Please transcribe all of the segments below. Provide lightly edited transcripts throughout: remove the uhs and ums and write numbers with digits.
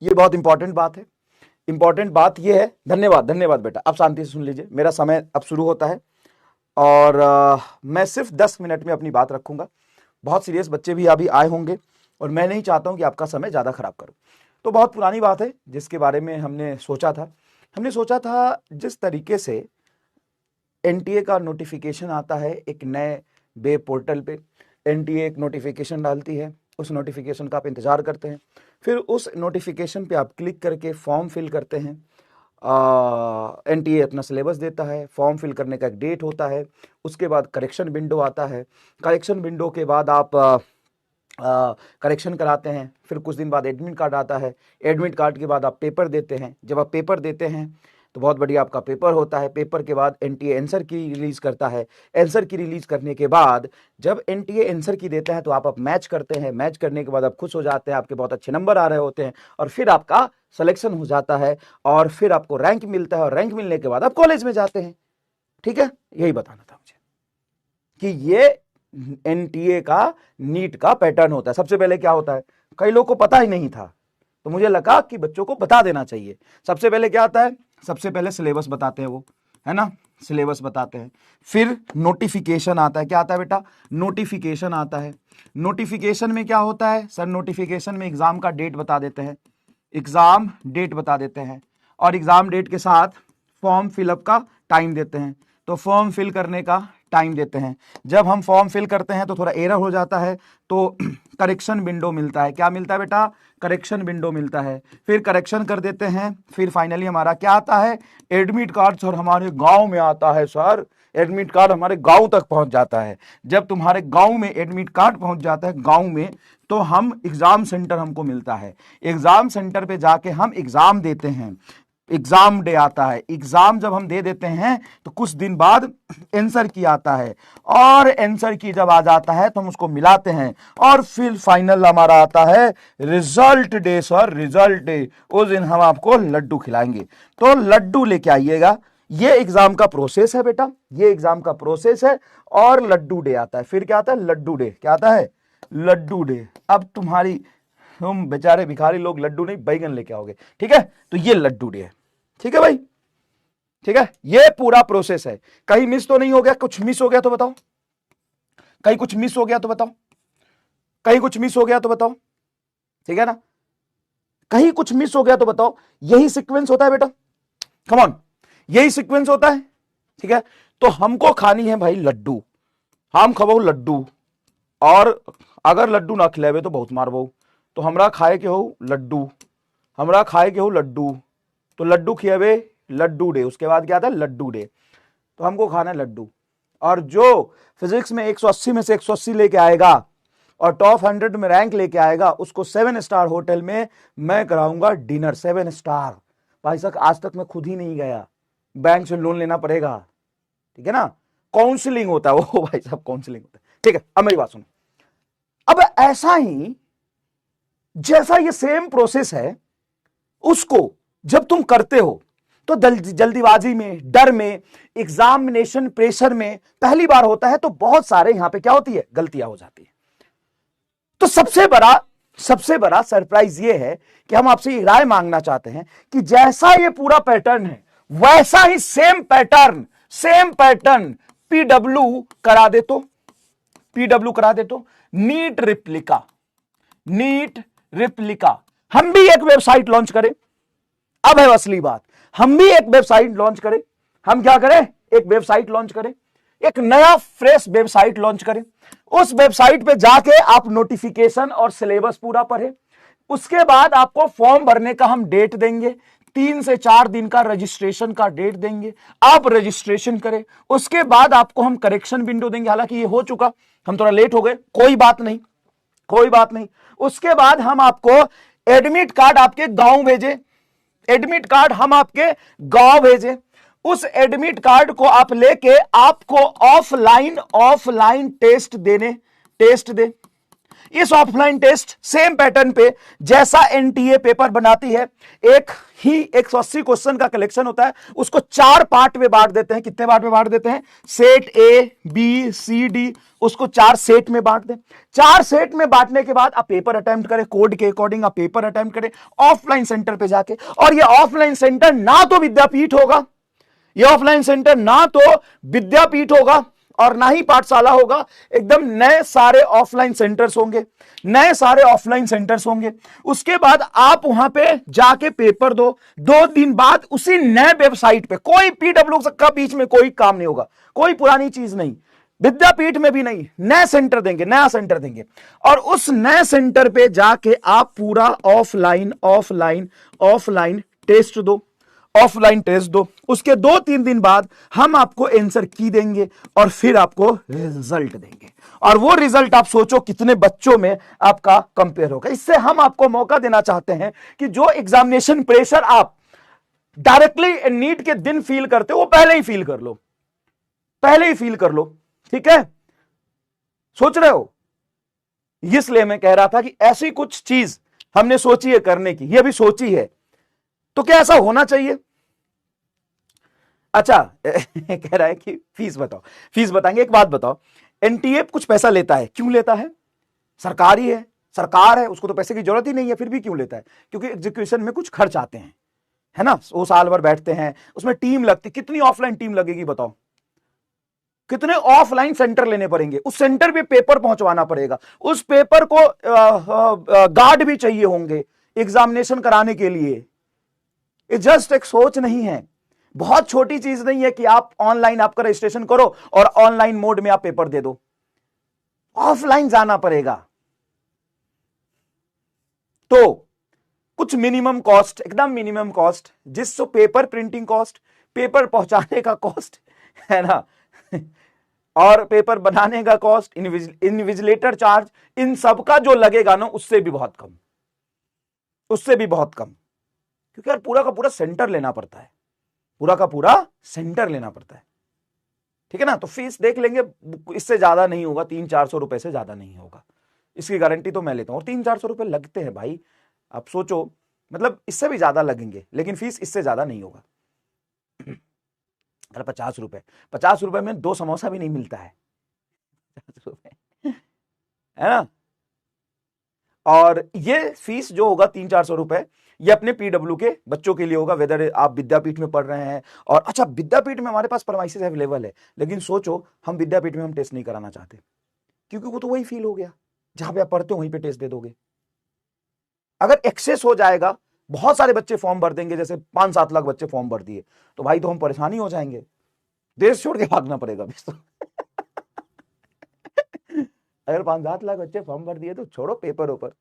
ये बहुत इंपॉर्टेंट बात है। इंपॉर्टेंट बात ये है, धन्यवाद धन्यवाद बेटा, अब शांति से सुन लीजिए, मेरा समय अब शुरू होता है और मैं सिर्फ 10 मिनट में अपनी बात रखूंगा। बहुत सीरियस बच्चे भी अभी आए होंगे और मैं नहीं चाहता हूं कि आपका समय ज़्यादा खराब करूं। तो बहुत पुरानी बात है जिसके बारे में हमने सोचा था जिस तरीके से एनटीए का नोटिफिकेशन आता है एक नए वेब पोर्टल पे, एनटीए एक नोटिफिकेशन डालती है, उस नोटिफिकेशन का आप इंतज़ार करते हैं, फिर उस नोटिफिकेशन पे आप क्लिक करके फॉर्म फिल करते हैं। एनटीए अपना सिलेबस देता है, फॉर्म फिल करने का एक डेट होता है, उसके बाद करेक्शन विंडो आता है, करेक्शन विंडो के बाद आप करेक्शन कराते हैं, फिर कुछ दिन बाद एडमिट कार्ड आता है, एडमिट कार्ड के बाद आप पेपर देते हैं। जब आप पेपर देते हैं तो बहुत बढ़िया आपका पेपर होता है। पेपर के बाद एनटीए आंसर की रिलीज करता है। आंसर की रिलीज करने के बाद जब एनटीए आंसर की देता है तो आप मैच करते हैं। मैच करने के बाद आप खुश हो जाते हैं, आपके बहुत अच्छे नंबर आ रहे होते हैं और फिर आपका सिलेक्शन हो जाता है और फिर आपको रैंक मिलता है और रैंक मिलने के बाद आप कॉलेज में जाते हैं। ठीक है, यही बताना था मुझे कि ये एनटीए का नीट का पैटर्न होता है। सबसे पहले क्या होता है, कई लोगों को पता ही नहीं था, तो मुझे लगा कि बच्चों को बता देना चाहिए। सबसे पहले क्या आता है, सबसे पहले सिलेबस बताते हैं, वो है ना, सिलेबस बताते हैं। फिर नोटिफिकेशन आता है। क्या आता है बेटा, नोटिफिकेशन आता है। नोटिफिकेशन में क्या होता है सर, नोटिफिकेशन में एग्जाम का डेट बता देते हैं, एग्जाम डेट बता देते हैं और एग्जाम डेट के साथ फॉर्म फिलअप का टाइम देते हैं। तो फॉर्म फिल करने का टाइम देते हैं। जब हम फॉर्म फिल करते हैं तो थोड़ा एरर हो जाता है तो करेक्शन विंडो मिलता है। क्या मिलता है बेटा, करेक्शन विंडो मिलता है। फिर करेक्शन कर देते हैं। फिर फाइनली हमारा क्या आता है, एडमिट कार्ड सर हमारे गांव में आता है। सर एडमिट कार्ड हमारे गांव तक पहुंच जाता है। जब तुम्हारे गांव में एडमिट कार्ड पहुंच जाता है गांव में, तो हम एग्जाम सेंटर हमको मिलता है। एग्जाम सेंटर पे जाके हम एग्जाम देते हैं। एग्जाम डे आता है। एग्जाम जब हम दे देते हैं तो कुछ दिन बाद आंसर की आता है और आंसर की जब आ जाता है तो हम उसको मिलाते हैं और फिर फाइनल हमारा आता है result day. Sir result day, उस दिन हम आपको लड्डू खिलाएंगे, तो लड्डू लेके आइएगा। ये एग्जाम का प्रोसेस है बेटा, ये एग्जाम का प्रोसेस है और लड्डू डे आता है। फिर क्या आता है, लड्डू डे। क्या आता है, लड्डू डे। अब तुम बेचारे भिखारी लोग लड्डू नहीं बैगन लेके आओगे, ठीक है, तो ये लड्डू डे है। ठीक है भाई, ठीक है, ये पूरा प्रोसेस है। कहीं मिस तो नहीं हो गया, कुछ मिस हो गया तो बताओ, कहीं कुछ मिस हो गया तो बताओ, कहीं कुछ मिस हो गया तो बताओ, ठीक है ना, कहीं कुछ मिस हो गया तो बताओ। यही सीक्वेंस होता है बेटा, कम ऑन, यही सीक्वेंस होता है। ठीक है, तो हमको खानी है भाई लड्डू, हम खबो लड्डू, और अगर लड्डू ना खिलावे तो बहुत मारबो, तो हमरा खाए के हो लड्डू, हमरा खाए के हो लड्डू, तो लड्डू खियावे, लड्डू डे। उसके बाद क्या आता है, लड्डू डे, तो हमको खाना है लड्डू। और जो फिजिक्स में 180 में से 180 लेके आएगा और टॉप 100 में रैंक लेके आएगा, उसको 7 स्टार होटल में मैं कराऊंगा डिनर। 7 स्टार भाई साहब, आज तक मैं खुद ही नहीं गया, बैंक से लोन लेना पड़ेगा, ठीक है ना, काउंसलिंग होता है वो भाई साहब, काउंसलिंग होता है। ठीक है, अब मेरी बात सुनो। अब ऐसा ही जैसा ये सेम प्रोसेस है, उसको जब तुम करते हो तो जल्दीबाजी में, डर में, एग्जामिनेशन प्रेशर में पहली बार होता है तो बहुत सारे यहां पे क्या होती है, गलतियां हो जाती है। तो सबसे बड़ा सरप्राइज ये है कि हम आपसे ये राय मांगना चाहते हैं कि जैसा ये पूरा पैटर्न है वैसा ही सेम पैटर्न पीडब्ल्यू करा दे तो, पीडब्ल्यू करा दे तो, नीट रिप्लिका, नीट रिप्लिका। हम भी एक वेबसाइट लॉन्च करें, अब है असली बात, हम भी एक वेबसाइट लॉन्च करें। हम क्या करें, एक वेबसाइट लॉन्च करें, एक नया फ्रेश वेबसाइट लॉन्च करें। उस वेबसाइट पे जाके आप नोटिफिकेशन और सिलेबस पूरा पढ़े। उसके बाद आपको फॉर्म भरने का हम डेट देंगे, 3 से 4 दिन का रजिस्ट्रेशन का डेट देंगे, आप रजिस्ट्रेशन करें। उसके बाद आपको हम करेक्शन विंडो देंगे, हालांकि ये हो चुका, हम थोड़ा लेट हो गए, कोई बात नहीं, कोई बात नहीं। उसके बाद हम आपको एडमिट कार्ड आपके गांव भेजे, एडमिट कार्ड हम आपके गांव भेजे। उस एडमिट कार्ड को आप लेके आपको ऑफलाइन टेस्ट दे, इस ऑफलाइन टेस्ट सेम पैटर्न पे जैसा एनटीए पेपर बनाती है, एक ही 180 क्वेश्चन का कलेक्शन होता है, उसको 4 पार्ट में बांट देते हैं। कितने पार्ट में बांट देते हैं? Set A B C D, उसको 4 सेट में बांट दें। 4 सेट में बांटने के बाद आप पेपर अटेम्प्ट करें, कोड के अकॉर्डिंग आप पेपर अटेम्प्ट करें ऑफलाइन सेंटर पे जाके। और ये ऑफलाइन सेंटर ना तो विद्यापीठ होगा, ये ऑफलाइन सेंटर ना तो विद्यापीठ होगा और ना ही पाठशाला होगा, एकदम नए सारे ऑफलाइन सेंटर्स होंगे, नए सारे ऑफलाइन सेंटर्स होंगे। उसके बाद आप वहां पे जाके पेपर दो, 2 दिन बाद उसी नए वेबसाइट पे, कोई पीडब्ल्यू का बीच में कोई काम नहीं होगा, कोई पुरानी चीज नहीं, विद्यापीठ में भी नहीं, नया सेंटर देंगे, नया सेंटर देंगे। और उस नए सेंटर पे जाके आप पूरा ऑफलाइन ऑफलाइन ऑफलाइन टेस्ट दो, ऑफलाइन टेस्ट दो। उसके 2-3 दिन बाद हम आपको आंसर की देंगे और फिर आपको रिजल्ट देंगे। और वो रिजल्ट आप सोचो कितने बच्चों में आपका कंपेयर होगा। इससे हम आपको मौका देना चाहते हैं कि जो एग्जामिनेशन प्रेशर आप डायरेक्टली नीट के दिन फील करते हो वो पहले ही फील कर लो, पहले ही फील कर लो। ठीक है, सोच रहे हो? इसलिए मैं कह रहा था कि ऐसी कुछ चीज हमने सोची है करने की, ये भी सोची है, तो क्या ऐसा होना चाहिए? अच्छा कह रहा है कि फीस बताओ, फीस बताएंगे। एक बात बताओ, एनटीए कुछ पैसा लेता है, क्यों लेता है? सरकारी है, सरकार है, उसको तो पैसे की जरूरत ही नहीं है, फिर भी क्यों लेता है? क्योंकि एग्जीक्यूशन में कुछ खर्च आते हैं, है ना। वो साल भर बैठते हैं, उसमें टीम लगती, कितनी ऑफलाइन टीम लगेगी बताओ? कितने ऑफलाइन सेंटर लेने पड़ेंगे, उस सेंटर पे पेपर पहुंचवाना पड़ेगा, उस पेपर को गार्ड भी चाहिए होंगे एग्जामिनेशन कराने के लिए। ये जस्ट एक सोच नहीं है, बहुत छोटी चीज नहीं है कि आप ऑनलाइन आपका रजिस्ट्रेशन करो और ऑनलाइन मोड में आप पेपर दे दो, ऑफलाइन जाना पड़ेगा। तो कुछ मिनिमम कॉस्ट, एकदम मिनिमम कॉस्ट, जिससे पेपर प्रिंटिंग कॉस्ट, पेपर पहुंचाने का कॉस्ट, है ना, और पेपर बनाने का कॉस्ट, इन्विजिलेटर चार्ज, इन सब का जो लगेगा ना उससे भी बहुत कम, उससे भी बहुत कम। क्योंकि यार पूरा का पूरा सेंटर लेना पड़ता है, पूरा का पूरा सेंटर लेना पड़ता है। ठीक है ना। तो फीस देख लेंगे, इससे ज्यादा नहीं होगा, 300-400 रुपए से ज्यादा नहीं होगा, इसकी गारंटी तो मैं लेता हूं। और 300-400 रुपए लगते हैं भाई, आप सोचो, मतलब इससे भी ज्यादा लगेंगे, लेकिन फीस इससे ज्यादा नहीं होगा। अरे 50 रुपए में 2 समोसा भी नहीं मिलता है, 50 रुपए, है ना। और ये फीस जो होगा 300-400 रुपए, ये अपने पीडब्ल्यू के बच्चों के लिए होगा, वेदर आप विद्यापीठ में पढ़ रहे हैं। और अच्छा, विद्यापीठ में हमारे पास परमाइसिस अवेलेबल है, लेकिन सोचो हम विद्यापीठ में हम टेस्ट नहीं कराना चाहते, क्योंकि वो तो वही फील हो गया, जहां पे आप पढ़ते हो वहीं पे टेस्ट दे दोगे। अगर एक्सेस हो जाएगा, बहुत सारे बच्चे फॉर्म भर देंगे, जैसे 5-7 लाख बच्चे फॉर्म भर दिए, तो भाई तो हम परेशानी हो जाएंगे, देश छोड़ के भागना पड़ेगा तो। अगर 5-7 लाख बच्चे फॉर्म भर दिए तो छोड़ो पेपर ऊपर।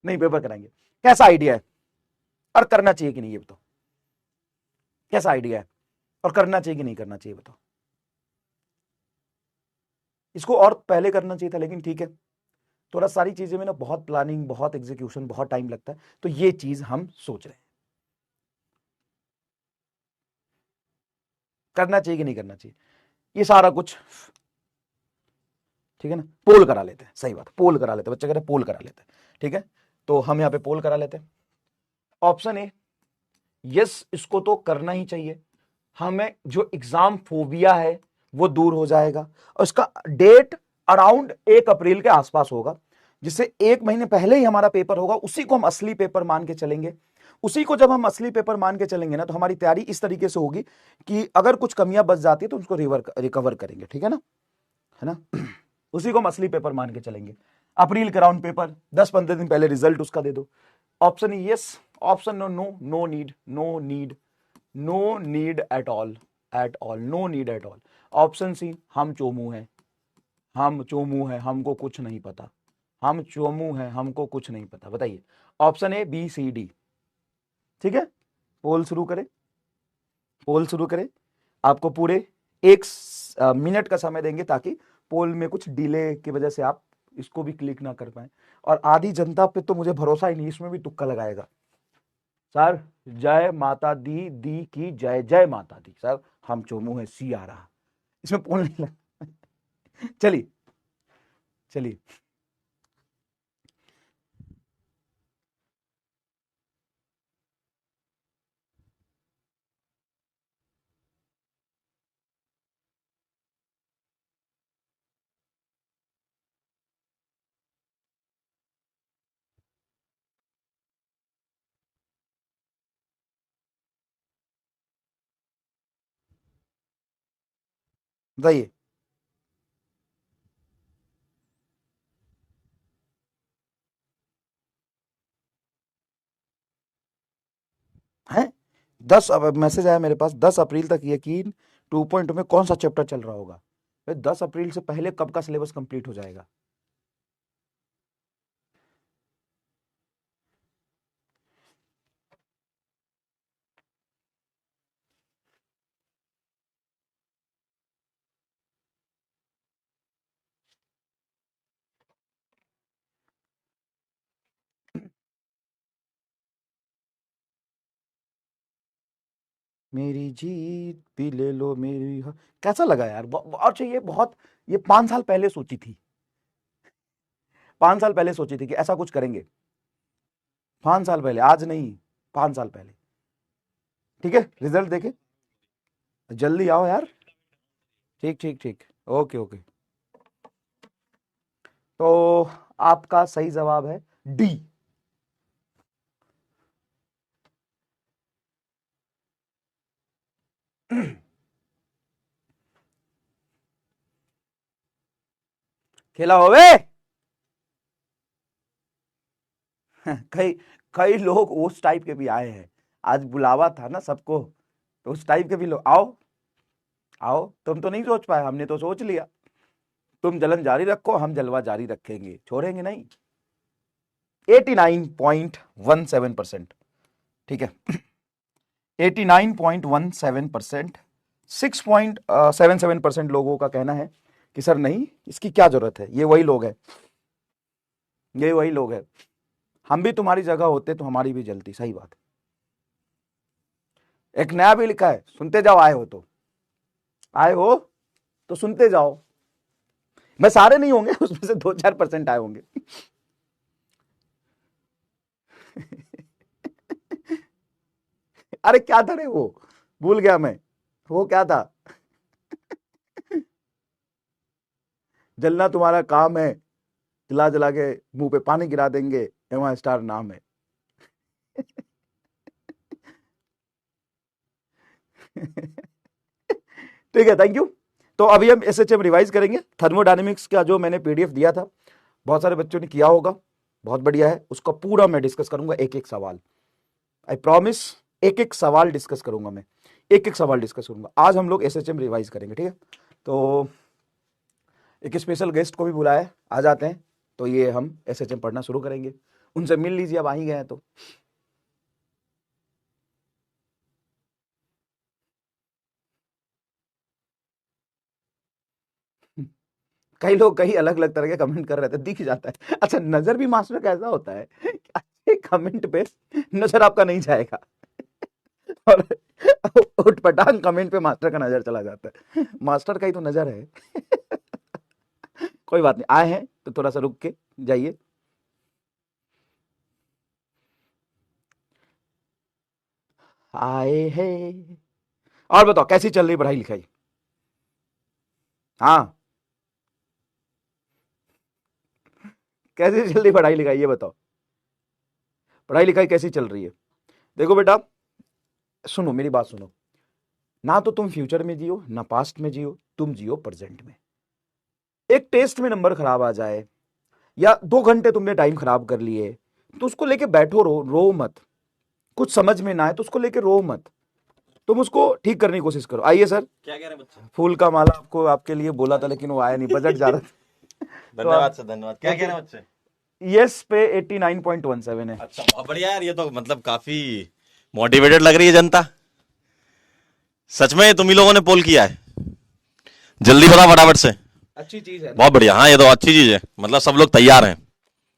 नहीं, पेपर कराएंगे। कैसा आइडिया है और करना चाहिए कि नहीं ये बताओ? कैसा आइडिया है और करना चाहिए कि नहीं करना चाहिए बताओ? इसको और पहले करना चाहिए था, लेकिन ठीक है, थोड़ा सारी चीजें में ना बहुत प्लानिंग, बहुत एग्जीक्यूशन, बहुत टाइम लगता है, तो ये चीज हम सोच रहे हैं करना चाहिए कि नहीं करना चाहिए, ये सारा कुछ। ठीक है ना, पोल करा लेते हैं, सही बात, पोल करा लेते हैं, बच्चे कह रहे हैं पोल करा लेते हैं। ठीक है, तो हम यहाँ पे पोल करा लेते हैं। ऑप्शन ए, यस, इसको तो करना ही चाहिए, हमें जो एग्जाम फोबिया है वो दूर हो जाएगा। और इसका डेट अराउंड 1 अप्रैल के आसपास होगा, जिससे 1 महीने पहले ही हमारा पेपर होगा, उसी को हम असली पेपर मान के चलेंगे। उसी को जब हम असली पेपर मान के चलेंगे ना, तो हमारी तैयारी इस तरीके से होगी कि अगर कुछ कमियां बच जाती है तो उसको रिकवर करेंगे। ठीक है ना, है ना। उसी को हम असली पेपर मान के चलेंगे। अप्रैल का राउंड पेपर 10-15 दिन पहले रिजल्ट उसका दे दो। Option E yes, option no no, no need, no need, no need at all, at all, no need at all. Option C, हम चोमू हैं, हम चोमू हैं, हमको कुछ नहीं पता, हम चोमू हैं, हमको कुछ नहीं पता। बताइए, option A, B, C, D. ठीक है, पोल शुरू करें, पोल शुरू करें। आपको पूरे 1 मिनट का समय देंगे, ताकि पोल में कुछ डिले की वजह से आप इसको भी क्लिक ना कर पाए। और आधी जनता पे तो मुझे भरोसा ही नहीं, इसमें भी तुक्का लगाएगा। सर जय माता दी, दी की जय, जय माता दी। सर हम चोमू है, सी आ रहा, इसमें पोल नहीं लगा। चलिए, चलिए, बताइए। हैं? 10 अब मैसेज आया मेरे पास, 10 अप्रैल तक यकीन 2.2 में कौन सा चैप्टर चल रहा होगा? 10 अप्रैल से पहले कब का सिलेबस कंप्लीट हो जाएगा? मेरी जीत भी ले लो मेरी कैसा लगा यार? और चाहिए बहुत। ये 5 साल पहले सोची थी, 5 साल पहले सोची थी कि ऐसा कुछ करेंगे। 5 साल पहले, आज नहीं, 5 साल पहले। ठीक है, रिजल्ट देखे, जल्दी आओ यार। ठीक ठीक ठीक, ओके ओके। तो आपका सही जवाब है डी। खेला होवे। कई कई लोग उस टाइप के भी आए हैं, आज बुलावा था ना सबको, तो उस टाइप के भी लोग आओ। आओ, तुम तो नहीं सोच पाए, हमने तो सोच लिया। तुम जलन जारी रखो, हम जलवा जारी रखेंगे, छोड़ेंगे नहीं। 89.17%। ठीक है, 89.17%। 6.77% लोगों का कहना है कि सर नहीं, इसकी क्या जरूरत है। ये वही लोग हैं, ये वही लोग हैं। हम भी तुम्हारी जगह होते तो हमारी भी जलती, सही बात। एक नया भी लिखा है, सुनते जाओ, आए हो तो, आए हो तो सुनते जाओ। मैं सारे नहीं होंगे, उसमें से 2-4% आए होंगे। अरे क्या था रे वो, भूल गया मैं, वो क्या था? जलना तुम्हारा काम है, जला जला के मुंह पे पानी गिरा देंगे, एमा स्टार नाम है। ठीक है, थैंक यू। तो अभी हम एसएचएम रिवाइज करेंगे। थर्मोडायनेमिक्स का जो मैंने पीडीएफ दिया था, बहुत सारे बच्चों ने किया होगा, बहुत बढ़िया है। उसका पूरा मैं डिस्कस करूंगा, एक एक सवाल, आई प्रॉमिस। एक एक सवाल डिस्कस करूंगा मैं, एक एक सवाल डिस्कस करूंगा। आज हम लोग एसएचएम रिवाइज करेंगे, ठीक है। तो एक स्पेशल गेस्ट को भी बुलाया है, आ जाते हैं, तो ये हम एसएचएम पढ़ना शुरू करेंगे। उनसे मिल लीजिए, अब आ ही गए हैं तो। कई लोग कई अलग अलग तरह के कमेंट कर रहे थे, दिख जाता है। अच्छा, नजर भी मास्टर का ऐसा होता है, अच्छे कमेंट पे नजर आपका नहीं जाएगा, और उठपटांग कमेंट पे मास्टर का नजर चला जाता है। मास्टर का ही तो नजर है। कोई बात नहीं, आए हैं तो थोड़ा सा रुक के जाइए। आए हैं। और बताओ कैसी चल रही पढ़ाई लिखाई? हाँ, कैसी चल रही पढ़ाई लिखाई, ये बताओ। पढ़ाई लिखाई कैसी चल रही है? देखो बेटा, सुनो मेरी बात सुनो। ना तो तुम फ्यूचर में जियो, ना पास्ट में जियो, तुम जियो प्रेजेंट में। एक टेस्ट में नंबर खराब आ जाए, या 2 घंटे तुमने टाइम खराब कर लिए, तो उसको लेके बैठो, रो मत। कुछ समझ में ना आए तो उसको लेके रो मत, तुम उसको ठीक करने की कोशिश करो। आइए सर। क्या कह रहे हैं बच्चे? फूल का माला आपको, आपके लिए बोला था, लेकिन वो आया नहीं, बजट जा रहा था। धन्यवाद सर, धन्यवाद। क्या कह रहे हैं बच्चे? यस पे 89.17 है। अच्छा, बहुत बढ़िया यार, ये तो मतलब काफी मोटिवेटेड लग रही है जनता। सच में तुम ही लोगों ने पोल किया है? जल्दी बताओ फटाफट से। अच्छी चीज है। बहुत बढ़िया, हाँ ये तो अच्छी चीज है, मतलब सब लोग तैयार हैं।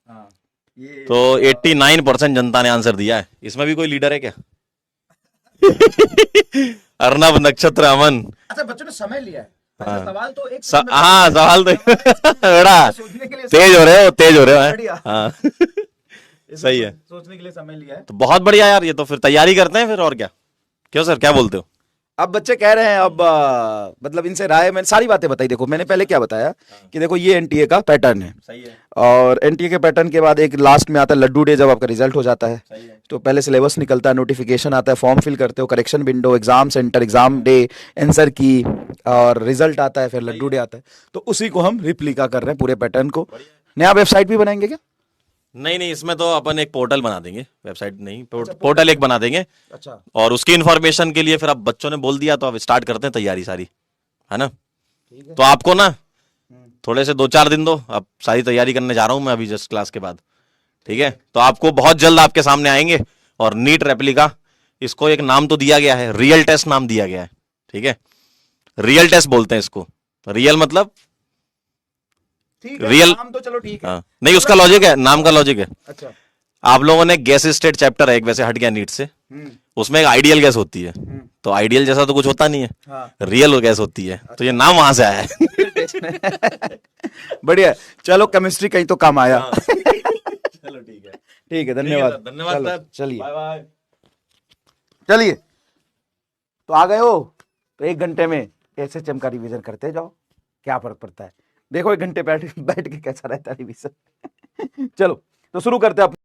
हाँ, ये तो 89% जनता ने आंसर दिया है। इसमें भी कोई लीडर है क्या? अर्नब, नक्षत्र, अमन। अच्छा, बच्चों ने समय लिया है, अच्छा, सवाल तो एक हाँ सवाल तो बेटा सोचने के लिए तेज हो रहे हो बढ़िया। हाँ इसमें सही है। सोचने के लिए समय लिया है। तो बहुत बढ़िया यार, ये तो फिर तैयारी करते हैं फिर, और क्या। क्यों सर, क्या बोलते हो? अब बच्चे कह रहे हैं, अब मतलब इनसे राय, मैंने सारी बातें बताई। देखो मैंने पहले क्या बताया कि देखो ये एनटीए का पैटर्न है, सही है, और एनटीए के पैटर्न के बाद एक लास्ट में आता है लड्डू डे, जब आपका रिजल्ट हो जाता है। सही है। तो पहले सिलेबस निकलता है, नोटिफिकेशन आता है, फॉर्म फिल करते हो, correction window, exam centre, exam day, answer की, और रिजल्ट आता है, फिर लड्डू डे आता है। तो उसी को हम रिप्लिका कर रहे हैं, पूरे पैटर्न को। नया वेबसाइट भी बनाएंगे क्या? नहीं नहीं, इसमें तो अपन एक पोर्टल बना देंगे, वेबसाइट नहीं, पोर्टल एक बना देंगे। अच्छा, और उसकी इन्फॉर्मेशन के लिए फिर अब बच्चों ने बोल दिया तो अब स्टार्ट करते हैं तैयारी सारी, है ना। ठीक है। तो आपको ना थोड़े से 2-4 दिन दो, अब सारी तैयारी करने जा रहा हूं मैं अभी जस्ट क्लास के बाद, ठीक है। तो आपको बहुत जल्द आपके सामने आएंगे। और नीट रेप्लिका, इसको एक नाम तो दिया गया है, रियल टेस्ट नाम दिया गया है, ठीक है। रियल टेस्ट बोलते हैं इसको। रियल मतलब ठीक है, रियल, नाम तो चलो ठीक है। हाँ नहीं, उसका लॉजिक है, नाम का लॉजिक है। अच्छा। आप लोगों ने गैस स्टेट चैप्टर है एक, वैसे हट गया नीट से, उसमें एक आइडियल गैस होती है। तो आइडियल जैसा तो कुछ होता नहीं है, हाँ। रियल गैस होती है। तो ये नाम वहां से आया है। बढ़िया, चलो केमिस्ट्री कहीं तो काम आया। चलो ठीक है, ठीक है, धन्यवाद। धन्यवाद चलो, सर, चलिए बाय बाय। चलिए। तो आ गए हो, तो 1 घंटे में एसएचएम का रिवीजन करते जाओ, क्या फर्क पड़ता है। देखो 1 घंटे बैठ बैठ के कैसा रहता है रिवीजन। चलो, तो शुरू करते हैं।